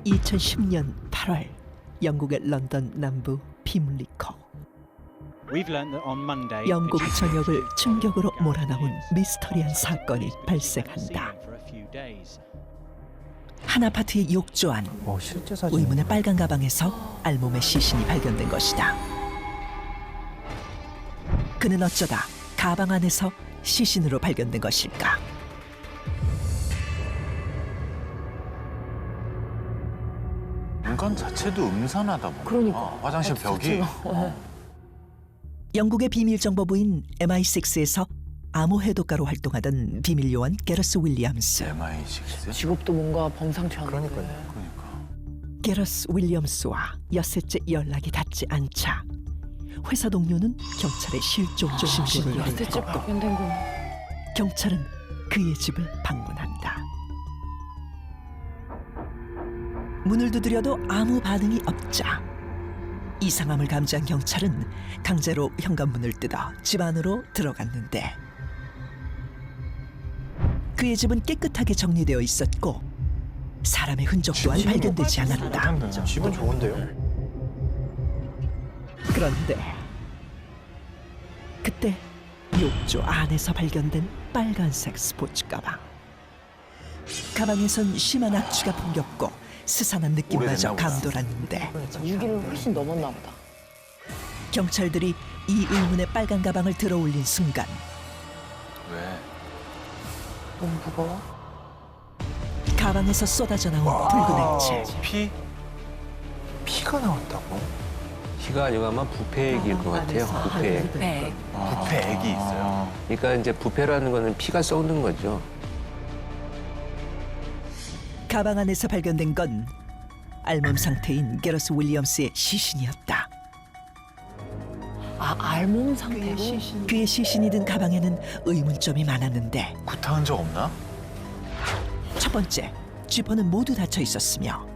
2010년 8월 영국의 런던 남부 핌리코. 영국 전역을 충격으로 몰아넣은 미스터리한 사건이 발생한다. 한 아파트의 욕조 안 실제 사진. 의문의 빨간 가방에서 알몸의 시신이 발견된 것이다. 그는 어쩌다 가방 안에서 시신으로 발견된 것일까? 공간 자체도 음산하다 보니까 그러니까. 화장실 벽이 영국의 비밀 정보부인 MI6에서 암호 해독가로 활동하던 비밀 요원 게러스 윌리엄스. MI6? 직업도 뭔가 범상치 않은데. 그러니까요. 그러니까 게러스 윌리엄스와 엿새째 연락이 닿지 않자 회사 동료는 경찰에 실종 신고를 엿새째 했고 발견된 건 경찰은 그의 집을 방문한다. 문을 두드려도 아무 반응이 없자 이상함을 감지한 경찰은 강제로 현관문을 뜯어 집 안으로 들어갔는데 그의 집은 깨끗하게 정리되어 있었고 사람의 흔적 또한 발견되지 않았다. 집은 좋은데요? 그런데 그때 욕조 안에서 발견된 빨간색 스포츠 가방. 가방에선 심한 악취가 풍겼고 스산한 느낌마저 오래됐나 보다. 감돌았는데 6일을 훨씬 넘었나 보다. 경찰들이 이 의문의 빨간 가방을 들어올린 순간 왜? 너무 무거워? 가방에서 쏟아져 나온 붉은 액체. 피? 피가 나왔다고? 피가 아니고 아마 부패액일 것 같아요. 부패액. 네. 부패 액이 있어요. 그러니까 이제 부패라는 거는 피가 썩는 거죠. 가방 안에서 발견된 건 알몸 상태인 게러스 윌리엄스의 시신이었다. 아, 알몸 상태로? 그의 시신이 든 가방에는 의문점이 많았는데 구타 흔적 없나? 첫 번째, 지퍼는 모두 닫혀 있었으며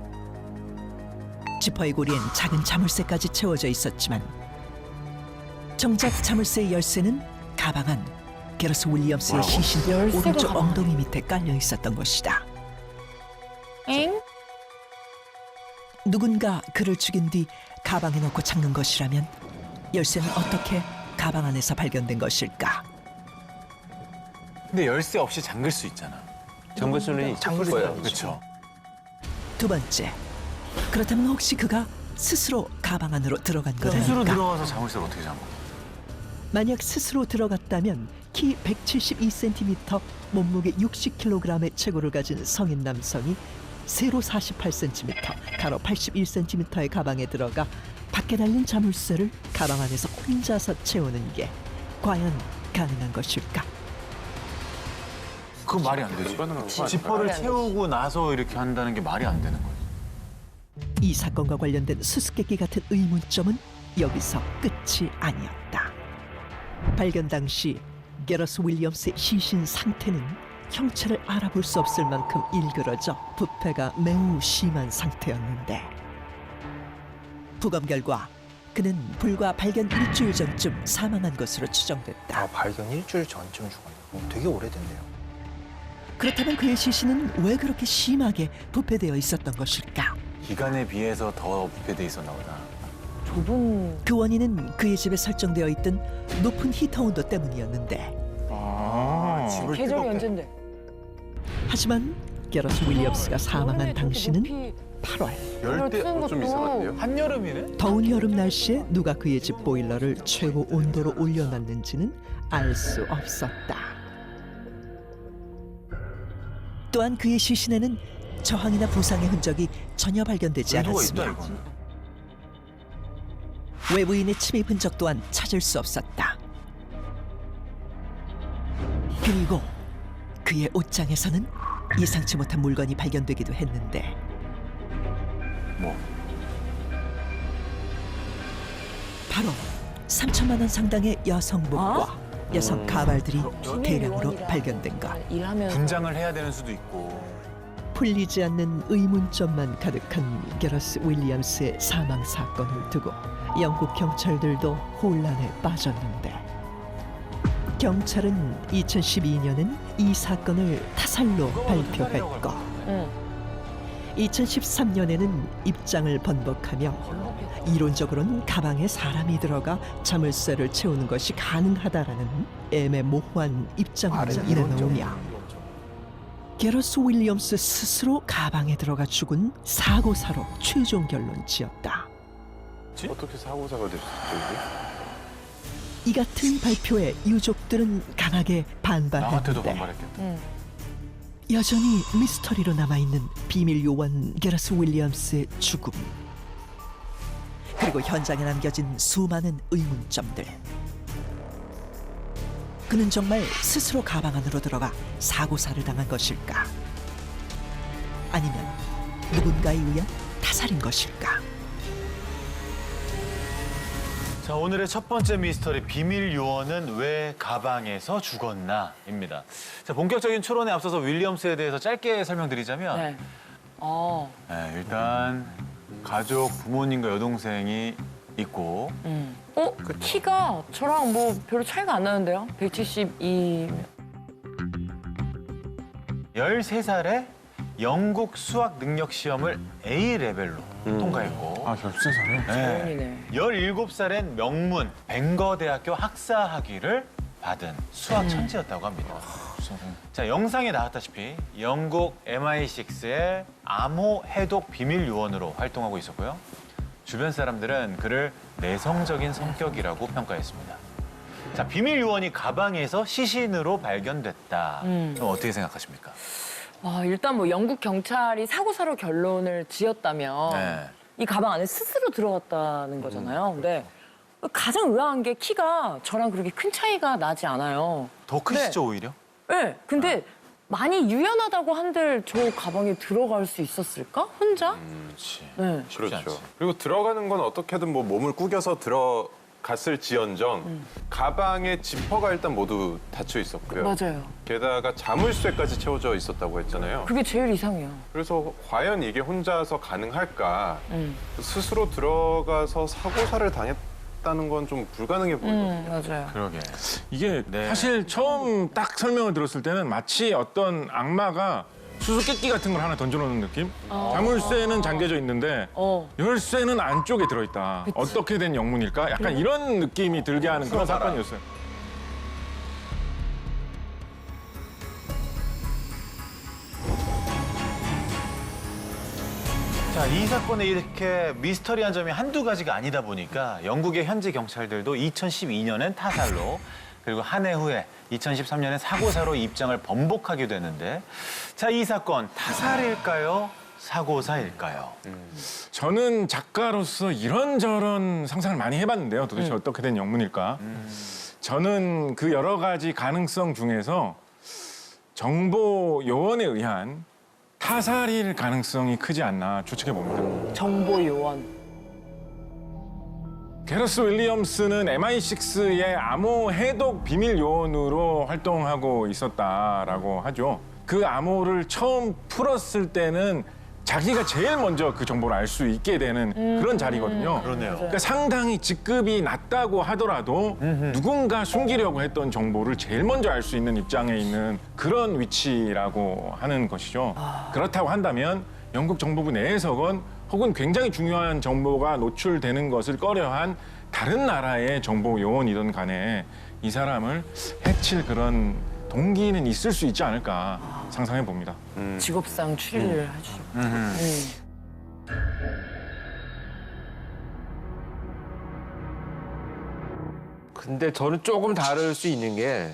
지퍼의 고리엔 작은 자물쇠까지 채워져 있었지만 정작 자물쇠의 열쇠는 가방 안 게러스 윌리엄스의 뭐라고? 시신 열쇠가 오른쪽 가방 엉덩이 밑에 깔려 있었던 것이다. 엥? 누군가 그를 죽인 뒤 가방에 넣고 잠근 것이라면 열쇠는 어떻게 가방 안에서 발견된 것일까? 근데 열쇠 없이 잠글 수 있잖아. 잠글 수는 있을 거예요. 그렇죠. 두 번째, 그렇다면 혹시 그가 스스로 가방 안으로 들어간 건 스스로 아닐까? 들어가서 자물쇠를 어떻게 잠궈? 만약 스스로 들어갔다면 키 172cm, 몸무게 60kg의 체구를 가진 성인 남성이 세로 48cm, 가로 81cm의 가방에 들어가 밖에 달린 자물쇠를 가방 안에서 혼자서 채우는 게 과연 가능한 것일까? 그건 말이 안 되지. 지퍼를 말이 안 채우고 나서 이렇게 한다는 게 말이 안 되는 거지. 이 사건과 관련된 수수께끼 같은 의문점은 여기서 끝이 아니었다. 발견 당시 게러스 윌리엄스의 시신 상태는 형체를 알아볼 수 없을 만큼 일그러져 부패가 매우 심한 상태였는데 부검 결과 그는 불과 발견 일주일 전쯤 사망한 것으로 추정됐다. 발견 일주일 전쯤 죽었네. 되게 오래됐네요. 그렇다면 그의 시신은 왜 그렇게 심하게 부패되어 있었던 것일까? 기간에 비해서 더 부패돼 있었나 보다. 좁은 그 원인은 그의 집에 설정되어 있던 높은 히터 온도 때문이었는데 집을 계절이 언젠데? 하지만 게러스 윌리엄스가 사망한 당시는 8월. 열대 좀 이상한데요? 한여름이네? 더운 여름 날씨에 누가 그의 집 보일러를 최고 온도로 올려놨는지는 알 수 없었다. 또한 그의 시신에는 저항이나 부상의 흔적이 전혀 발견되지 의도가 있다 않았으며 이거는. 외부인의 침입 흔적 또한 찾을 수 없었다. 그리고 그의 옷장에서는 예상치 못한 물건이 발견되기도 했는데 뭐? 바로 3천만 원 상당의 여성복과 여성 가발들이 대량으로 발견된 것. 일하면서 분장을 해야 되는 수도 있고. 풀리지 않는 의문점만 가득한 게러스 윌리엄스의 사망 사건을 두고 영국 경찰들도 혼란에 빠졌는데 경찰은 2012년엔 이 사건을 타살로 발표했고 응. 2013년에는 입장을 번복하며 이론적으로는 가방에 사람이 들어가 자물쇠를 채우는 것이 가능하다라는 애매모호한 입장을 내놓으며 게러스 윌리엄스 스스로 가방에 들어가 죽은 사고사로 최종 결론 지었다. 어떻게 사고사가 됐었죠, 이게? 이 같은 발표에 유족들은 강하게 나 같아도 반발했는데 반발했겠다. 여전히 미스터리로 남아있는 비밀 요원 게러스 윌리엄스의 죽음, 그리고 현장에 남겨진 수많은 의문점들. 그는 정말 스스로 가방 안으로 들어가 사고사를 당한 것일까? 아니면 누군가에 의한 타살인 것일까? 자, 오늘의 첫 번째 미스터리 비밀 요원은 왜 가방에서 죽었나입니다. 자, 본격적인 추론에 앞서서 윌리엄스에 대해서 짧게 설명드리자면 네. 네, 일단 가족, 부모님과 여동생이 있고 키가 저랑 뭐 별로 차이가 안 나는데요? 172. 13살에 영국 수학 능력 시험을 A 레벨로 통과했고 아, 13살에? 네. 17살엔 명문 벵거대학교 학사 학위를 받은 수학 천재였다고 합니다. 자, 영상에 나왔다시피 영국 MI6의 암호 해독 비밀 요원으로 활동하고 있었고요. 주변 사람들은 그를 내성적인 성격이라고 평가했습니다. 자, 비밀 요원이 가방에서 시신으로 발견됐다. 그럼 어떻게 생각하십니까? 일단 뭐 영국 경찰이 사고사로 결론을 지었다면 네. 이 가방 안에 스스로 들어갔다는 거잖아요. 근데 가장 의아한 게 키가 저랑 그렇게 큰 차이가 나지 않아요. 더 크시죠, 오히려? 네. 근데 많이 유연하다고 한들 저 가방에 들어갈 수 있었을까? 혼자? 그렇지. 네. 쉽지 그렇죠. 않지. 그리고 들어가는 건 어떻게든 뭐 몸을 구겨서 들어갔을지언정 가방에 지퍼가 일단 모두 닫혀 있었고요. 맞아요. 게다가 자물쇠까지 채워져 있었다고 했잖아요. 그게 제일 이상해요. 그래서 과연 이게 혼자서 가능할까? 음. 스스로 들어가서 사고사를 당했다는 건 좀 불가능해 보이거든요. 맞아요. 그러게. 이게 네. 사실 처음 딱 설명을 들었을 때는 마치 어떤 악마가 수수께끼 같은 걸 하나 던져놓는 느낌? 자물쇠는 잠겨져 있는데 열쇠는 안쪽에 들어있다. 어떻게 된 영문일까? 약간 이런 느낌이 들게 하는 그런 사건이었어요. 자, 이 사건에 이렇게 미스터리한 점이 한두 가지가 아니다 보니까 영국의 현지 경찰들도 2012년엔 타살로 그리고 한 해 후에 2013년엔 사고사로 입장을 번복하게 되는데 자, 이 사건 타살일까요? 사고사일까요? 저는 작가로서 이런저런 상상을 많이 해봤는데요. 도대체 어떻게 된 영문일까? 저는 그 여러 가지 가능성 중에서 정보 요원에 의한 타살일 가능성이 크지 않나 추측해 봅니다. 정보 요원. 게러스 윌리엄스는 MI6의 암호 해독 비밀 요원으로 활동하고 있었다라고 하죠. 그 암호를 처음 풀었을 때는 자기가 제일 먼저 그 정보를 알 수 있게 되는 그런 자리거든요. 그러네요. 그러니까 상당히 직급이 낮다고 하더라도 누군가 숨기려고 했던 정보를 제일 먼저 알 수 있는 입장에 있는 그런 위치라고 하는 것이죠. 그렇다고 한다면 영국 정보부 내에서건 혹은 굉장히 중요한 정보가 노출되는 것을 꺼려한 다른 나라의 정보 요원이든 간에 이 사람을 해칠 그런 동기는 있을 수 있지 않을까 상상해 봅니다. 직업상 추리를 해주죠. 근데 저는 조금 다를 수 있는 게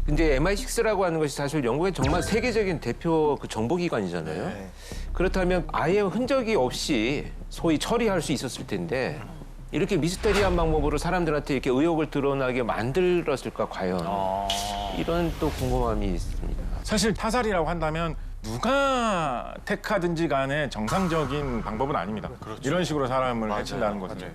근데 MI6라고 하는 것이 사실 영국의 정말 세계적인 대표 그 정보기관이잖아요. 네. 그렇다면 아예 흔적이 없이 소위 처리할 수 있었을 텐데 이렇게 미스터리한 방법으로 사람들한테 이렇게 의혹을 드러나게 만들었을까 과연 이런 또 궁금함이 있습니다. 사실 타살이라고 한다면 누가 택하든지 간에 정상적인 방법은 아닙니다. 이런 식으로 사람을 해친다는 것은.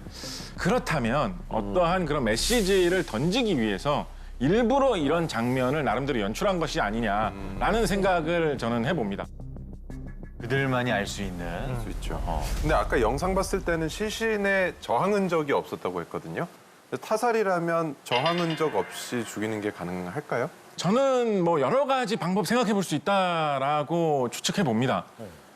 그렇다면 어떠한 그런 메시지를 던지기 위해서 일부러 이런 장면을 나름대로 연출한 것이 아니냐라는 생각을 저는 해봅니다. 그들만이 알 수 있는. 수 있죠. 근데 아까 영상 봤을 때는 시신에 저항 흔적이 없었다고 했거든요. 타살이라면 저항 흔적 없이 죽이는 게 가능할까요? 저는 뭐 여러 가지 방법 생각해 볼 수 있다라고 추측해 봅니다.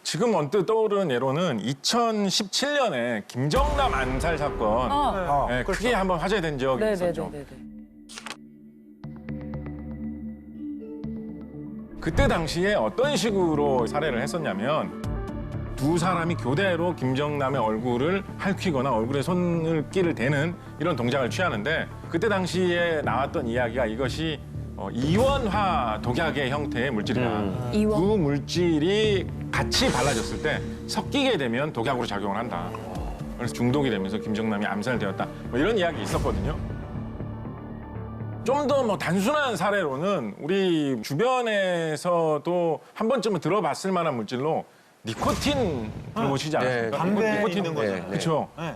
지금 언뜻 떠오르는 예로는 2017년에 김정남 암살 사건 네, 크게 한번 화제된 적이 있었죠. 네네네네. 그때 당시에 어떤 식으로 살해를 했었냐면 두 사람이 교대로 김정남의 얼굴을 핥히거나 얼굴에 손을 끼를 대는 이런 동작을 취하는데 그때 당시에 나왔던 이야기가 이것이 이원화 독약의 형태의 물질이다. 이원? 두 물질이 같이 발라졌을 때 섞이게 되면 독약으로 작용을 한다. 그래서 중독이 되면서 김정남이 암살되었다. 뭐 이런 이야기 있었거든요. 좀 더 뭐 단순한 사례로는 우리 주변에서도 한 번쯤은 들어봤을 만한 물질로 니코틴 들어보시지 않습니까? 담배에 니코틴 있는 거죠. 그렇죠. 네.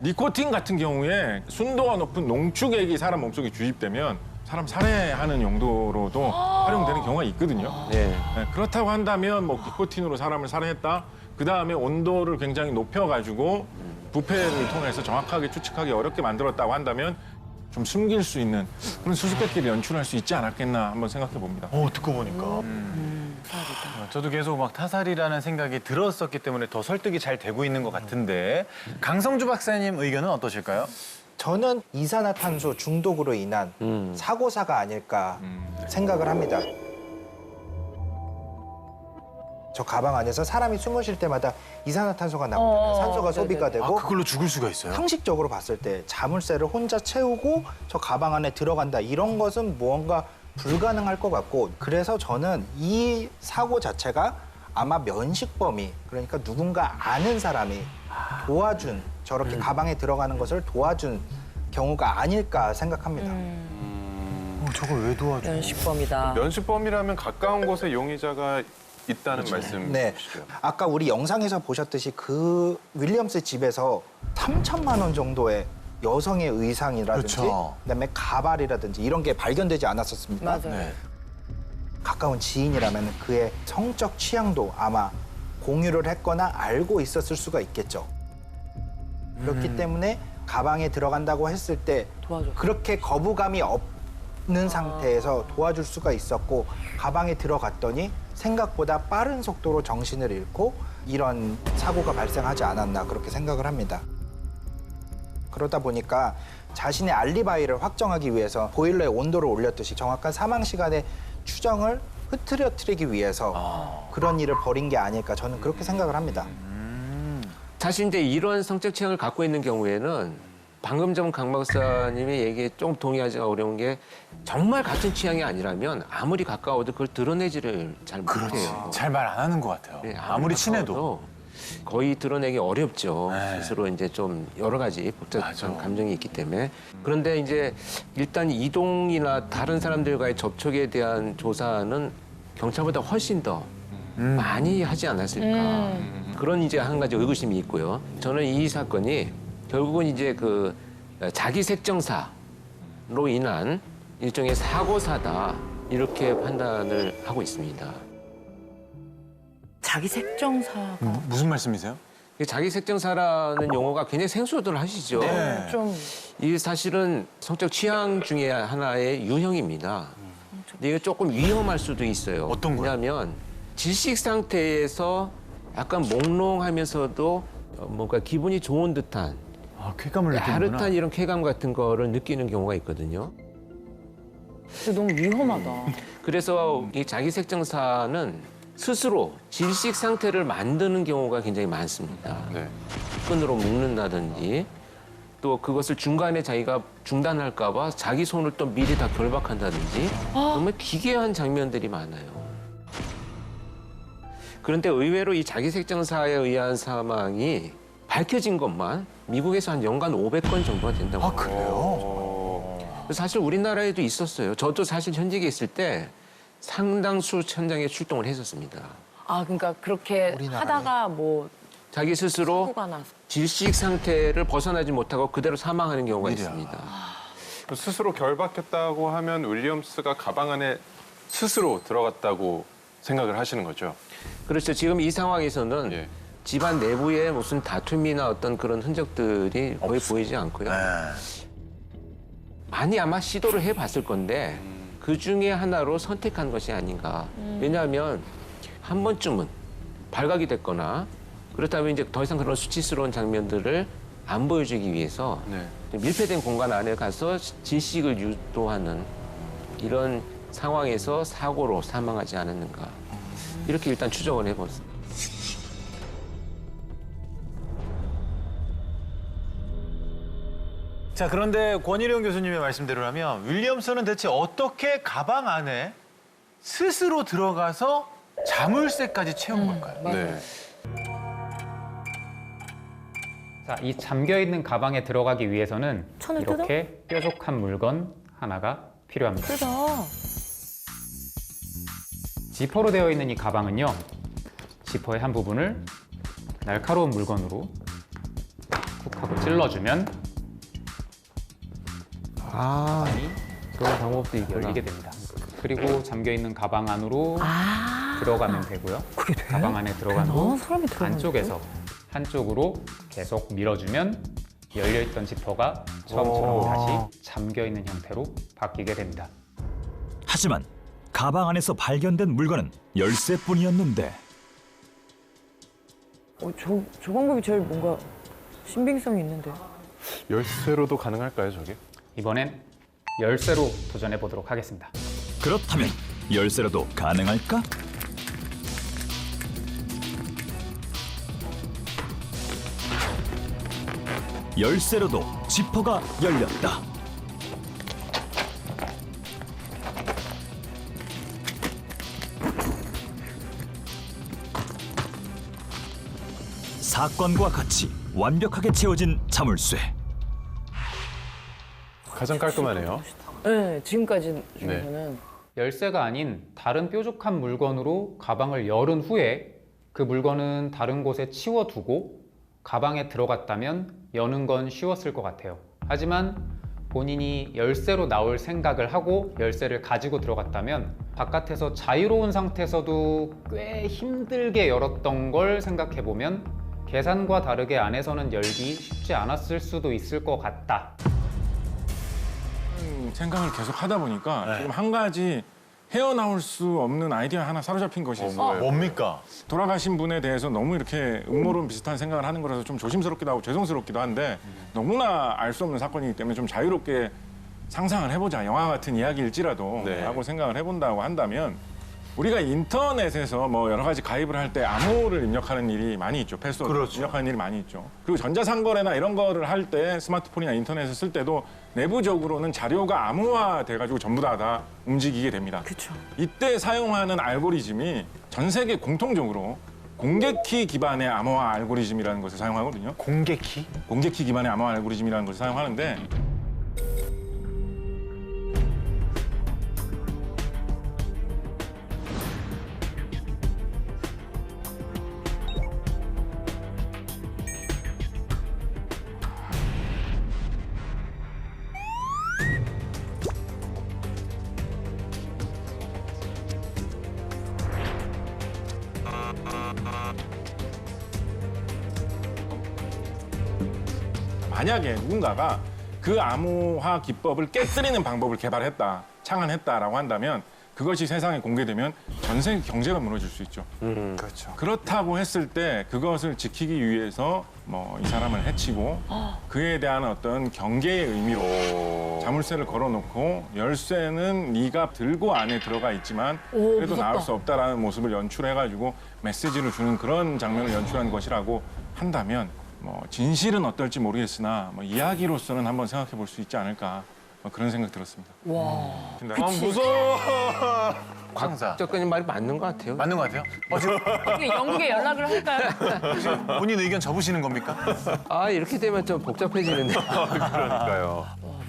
니코틴 같은 경우에 순도가 높은 농축액이 사람 몸속에 주입되면 사람 살해하는 용도로도 활용되는 경우가 있거든요. 네. 네, 그렇다고 한다면 뭐 니코틴으로 사람을 살해했다. 그 다음에 온도를 굉장히 높여가지고 부패를 통해서 정확하게 추측하기 어렵게 만들었다고 한다면 좀 숨길 수 있는 그런 수수께끼를 연출할 수 있지 않았겠나 한번 생각해 봅니다. 듣고 보니까. 저도 계속 막 타살이라는 생각이 들었었기 때문에 더 설득이 잘 되고 있는 것 같은데 강성주 박사님 의견은 어떠실까요? 저는 이산화탄소 중독으로 인한 사고사가 아닐까 생각을 합니다. 저 가방 안에서 사람이 숨을 쉴 때마다 이산화탄소가 나오잖아요. 산소가 소비가 되고 그걸로 죽을 수가 있어요? 상식적으로 봤을 때 자물쇠를 혼자 채우고 저 가방 안에 들어간다 이런 것은 무언가 불가능할 것 같고 그래서 저는 이 사고 자체가 아마 면식범이 그러니까 누군가 아는 사람이 도와준 저렇게 가방에 들어가는 것을 도와준 경우가 아닐까 생각합니다. 저걸 왜 도와줘? 연식범이다. 면식범이라면 가까운 곳에 용의자가 있다는 말씀이시죠? 네. 아까 우리 영상에서 보셨듯이 그 윌리엄스 집에서 3천만 원 정도의 여성의 의상이라든지 그렇죠. 그다음에 가발이라든지 이런 게 발견되지 않았었습니까? 맞아요. 네. 가까운 지인이라면 그의 성적 취향도 아마 공유를 했거나 알고 있었을 수가 있겠죠. 그렇기 때문에 가방에 들어간다고 했을 때 도와줘. 그렇게 거부감이 없는 상태에서 도와줄 수가 있었고 가방에 들어갔더니 생각보다 빠른 속도로 정신을 잃고 이런 사고가 발생하지 않았나 그렇게 생각을 합니다. 그러다 보니까 자신의 알리바이를 확정하기 위해서 보일러의 온도를 올렸듯이 정확한 사망 시간의 추정을 흐트러뜨리기 위해서 그런 일을 벌인 게 아닐까 저는 그렇게 생각을 합니다. 사실 이제 이런 성적 취향을 갖고 있는 경우에는 방금 전 강 박사님의 얘기에 좀 동의하기가 어려운 게 정말 같은 취향이 아니라면 아무리 가까워도 그걸 드러내지를 잘 못해요. 잘 말 안 하는 것 같아요. 네, 아무리 친해도. 가까워도 거의 드러내기 어렵죠. 네. 스스로 이제 좀 여러 가지 복잡한 맞아. 감정이 있기 때문에. 그런데 이제 일단 이동이나 다른 사람들과의 접촉에 대한 조사는 경찰보다 훨씬 더 많이 하지 않았을까. 그런 이제 한 가지 의구심이 있고요. 저는 이 사건이 결국은 이제 그 자기 색정사로 인한 일종의 사고사다 이렇게 판단을 하고 있습니다. 자기 색정사가 무슨 말씀이세요? 자기 색정사라는 용어가 굉장히 생소들 하시죠. 네. 좀 이게 사실은 성적 취향 중에 하나의 유형입니다. 근데 이게 조금 위험할 수도 있어요. 어떤 거요? 왜냐하면 질식 상태에서 약간 몽롱하면서도 뭔가 기분이 좋은 듯한 쾌감을 느끼는구나. 야릇한 이런 쾌감 같은 거를 느끼는 경우가 있거든요. 근데 너무 위험하다. 그래서 이 자기 색정사는 스스로 질식 상태를 만드는 경우가 굉장히 많습니다. 네. 끈으로 묶는다든지 또 그것을 중간에 자기가 중단할까 봐 자기 손을 또 미리 다 결박한다든지 정말 기괴한 장면들이 많아요. 그런데 의외로 이 자기 색정사에 의한 사망이 밝혀진 것만 미국에서 한 연간 500건 정도가 된다고 합니다. 그래요? 사실 우리나라에도 있었어요. 저도 사실 현직에 있을 때 상당수 현장에 출동을 했었습니다. 아, 그러니까 그렇게 우리나라에. 하다가 뭐 자기 스스로 사고가 나서. 질식 상태를 벗어나지 못하고 그대로 사망하는 경우가 오히려. 있습니다. 스스로 결박했다고 하면 윌리엄스가 가방 안에 스스로 들어갔다고 생각을 하시는 거죠? 그렇죠. 지금 이 상황에서는 예. 집안 내부에 무슨 다툼이나 어떤 그런 흔적들이 거의 보이지 않고요. 네. 많이 아마 시도를 해봤을 건데 그 중에 하나로 선택한 것이 아닌가. 왜냐하면 한 번쯤은 발각이 됐거나 그렇다면 이제 더 이상 그런 수치스러운 장면들을 안 보여주기 위해서 네. 밀폐된 공간 안에 가서 질식을 유도하는 이런 상황에서 사고로 사망하지 않았는가. 이렇게 일단 추정을 해봤습니다. 자, 그런데 권일용 교수님의 말씀대로라면 윌리엄슨은 대체 어떻게 가방 안에 스스로 들어가서 자물쇠까지 채운 걸까요? 네. 자, 이 잠겨 있는 가방에 들어가기 위해서는 천을 이렇게 뾰족한 물건 하나가 필요합니다. 크다. 지퍼로 되어 있는 이 가방은요, 지퍼의 한 부분을 날카로운 물건으로 쿡 하고 찔러주면 그런 방법도 열리게 됩니다. 그리고 잠겨 있는 가방 안으로 들어가면 되고요. 그게 돼? 가방 안에 들어간 대단한 후 사람이 들어가는 안쪽에서 한쪽으로 계속 밀어주면 열려있던 지퍼가 처음처럼 다시 잠겨있는 형태로 바뀌게 됩니다. 하지만 가방 안에서 발견된 물건은 열쇠뿐이었는데 저 방법이 제일 뭔가 신빙성이 있는데. 열쇠로도 가능할까요, 저게? 이번엔 열쇠로 도전해 보도록 하겠습니다. 그렇다면 열쇠로도 가능할까? 열쇠로도 지퍼가 열렸다. 사건과 같이 완벽하게 채워진 자물쇠. 가장 깔끔하네요. 네, 지금까지 중에서는. 열쇠가 아닌 다른 뾰족한 물건으로 가방을 열은 후에 그 물건은 다른 곳에 치워두고 가방에 들어갔다면 여는 건 쉬웠을 것 같아요. 하지만 본인이 열쇠로 나올 생각을 하고 열쇠를 가지고 들어갔다면 바깥에서 자유로운 상태에서도 꽤 힘들게 열었던 걸 생각해보면 계산과 다르게 안에서는 열기 쉽지 않았을 수도 있을 것 같다. 생각을 계속 하다 보니까 지금 한 가지 헤어나올 수 없는 아이디어 하나 사로잡힌 것이 있어요. 뭡니까? 돌아가신 분에 대해서 너무 이렇게 음모론 비슷한 생각을 하는 거라서 좀 조심스럽기도 하고 죄송스럽기도 한데 너무나 알 수 없는 사건이기 때문에 좀 자유롭게 상상을 해보자. 영화 같은 이야기일지라도 네. 라고 생각을 해본다고 한다면 우리가 인터넷에서 뭐 여러 가지 가입을 할 때 암호를 입력하는 일이 많이 있죠. 패스워드 그렇죠. 입력하는 일이 많이 있죠. 그리고 전자상거래나 이런 거를 할 때 스마트폰이나 인터넷을 쓸 때도 내부적으로는 자료가 암호화 돼가지고 전부 다 움직이게 됩니다. 그쵸. 이때 사용하는 알고리즘이 전 세계 공통적으로 공개키 기반의 암호화 알고리즘이라는 것을 사용하거든요. 공개키? 공개키 기반의 암호화 알고리즘이라는 것을 사용하는데 만약에 누군가가 그 암호화 기법을 깨뜨리는 방법을 개발했다, 창안했다라고 한다면 그것이 세상에 공개되면 전 세계 경제가 무너질 수 있죠. 그렇죠. 그렇다고 했을 때 그것을 지키기 위해서 뭐 이 사람을 해치고 그에 대한 어떤 경계의 의미로 자물쇠를 걸어놓고 열쇠는 네가 들고 안에 들어가 있지만 그래도 무섭다. 나올 수 없다라는 모습을 연출해가지고 메시지를 주는 그런 장면을 연출한 것이라고 한다면 뭐 진실은 어떨지 모르겠으나 뭐 이야기로서는 한번 생각해 볼 수 있지 않을까 뭐 그런 생각 들었습니다. 와. 무서워. 상사. 작가님 말이 맞는 것 같아요. 맞는 것 같아요? 지금 어떻게 영국에 연락을 할까요? 본인 의견 접으시는 겁니까? 아 이렇게 되면 좀 복잡해지는데. 그러니까요.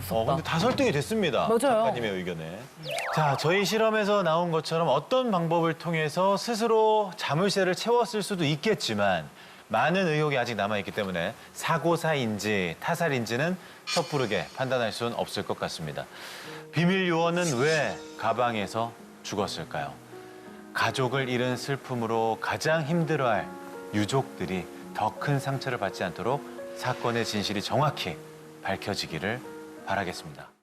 근데 다 설득이 됐습니다. 맞아요. 작가님의 의견에. 자, 저희 실험에서 나온 것처럼 어떤 방법을 통해서 스스로 자물쇠를 채웠을 수도 있겠지만 많은 의혹이 아직 남아있기 때문에 사고사인지 타살인지는 섣부르게 판단할 수는 없을 것 같습니다. 비밀 요원은 왜 가방에서 죽었을까요? 가족을 잃은 슬픔으로 가장 힘들어할 유족들이 더 큰 상처를 받지 않도록 사건의 진실이 정확히 밝혀지기를 바라겠습니다.